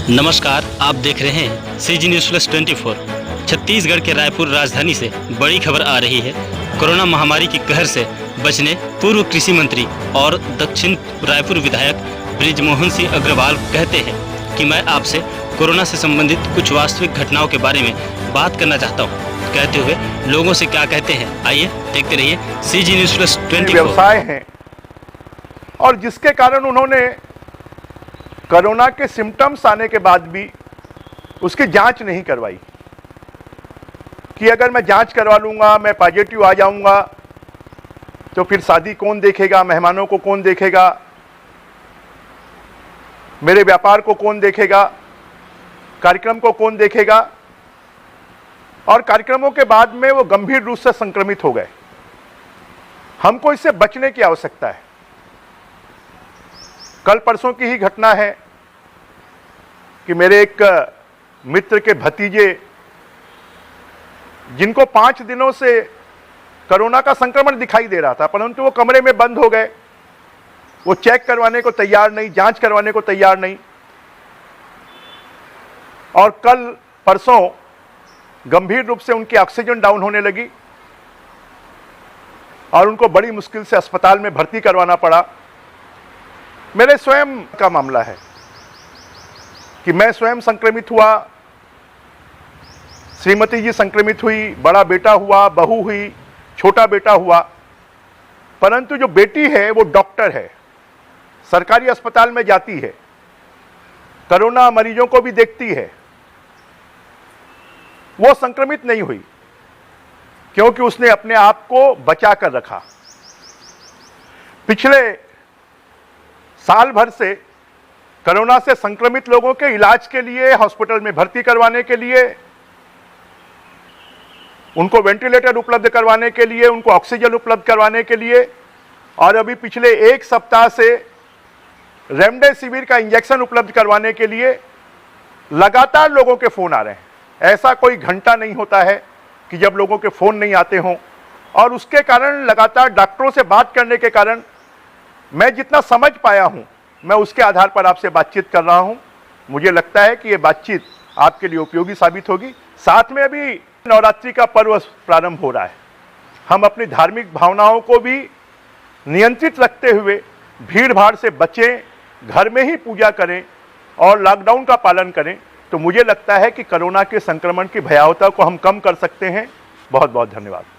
नमस्कार, आप देख रहे हैं CG न्यूज़ प्लस 24। छत्तीसगढ़ के रायपुर राजधानी से बड़ी खबर आ रही है। कोरोना महामारी की कहर से बचने पूर्व कृषि मंत्री और दक्षिण रायपुर विधायक बृजमोहन सिंह अग्रवाल कहते हैं कि मैं आपसे कोरोना से संबंधित कुछ वास्तविक घटनाओं के बारे में बात करना चाहता हूं। कहते हुए लोगों से क्या कहते हैं, आइए देखते रहिए CG न्यूज़ प्लस 24। व्यवसाय हैं और जिसके कारण उन्होंने कोरोना के सिम्टम्स आने के बाद भी उसकी जांच नहीं करवाई कि अगर मैं जांच करवा लूँगा, मैं पॉजिटिव आ जाऊँगा तो फिर शादी कौन देखेगा, मेहमानों को कौन देखेगा, मेरे व्यापार को कौन देखेगा, कार्यक्रम को कौन देखेगा। और कार्यक्रमों के बाद में वो गंभीर रूप से संक्रमित हो गए। हमको इससे बचने की आवश्यकता है। कल परसों की ही घटना है कि मेरे एक मित्र के भतीजे, जिनको 5 दिनों से कोरोना का संक्रमण दिखाई दे रहा था, परंतु वो कमरे में बंद हो गए। वो चेक करवाने को तैयार नहीं, जांच करवाने को तैयार नहीं। और कल परसों गंभीर रूप से उनकी ऑक्सीजन डाउन होने लगी और उनको बड़ी मुश्किल से अस्पताल में भर्ती करवाना पड़ा। मेरे स्वयं का मामला है कि मैं स्वयं संक्रमित हुआ, श्रीमती जी संक्रमित हुई, बड़ा बेटा हुआ, बहू हुई, छोटा बेटा हुआ। परंतु जो बेटी है वो डॉक्टर है, सरकारी अस्पताल में जाती है, कोरोना मरीजों को भी देखती है। वो संक्रमित नहीं हुई क्योंकि उसने अपने आप को बचा कर रखा। पिछले साल भर से कोरोना से संक्रमित लोगों के इलाज के लिए, हॉस्पिटल में भर्ती करवाने के लिए, उनको वेंटिलेटर उपलब्ध करवाने के लिए, उनको ऑक्सीजन उपलब्ध करवाने के लिए, और अभी पिछले 1 सप्ताह से रेमडेसिविर का इंजेक्शन उपलब्ध करवाने के लिए लगातार लोगों के फोन आ रहे हैं। ऐसा कोई घंटा नहीं होता है कि जब लोगों के फोन नहीं आते हों। और उसके कारण लगातार डॉक्टरों से बात करने के कारण मैं जितना समझ पाया हूं, मैं उसके आधार पर आपसे बातचीत कर रहा हूं। मुझे लगता है कि ये बातचीत आपके लिए उपयोगी साबित होगी। साथ में अभी नवरात्रि का पर्व प्रारंभ हो रहा है। हम अपनी धार्मिक भावनाओं को भी नियंत्रित रखते हुए भीड़ भाड़ से बचें, घर में ही पूजा करें और लॉकडाउन का पालन करें। तो मुझे लगता है कि कोरोना के संक्रमण की भयावहता को हम कम कर सकते हैं। बहुत बहुत धन्यवाद।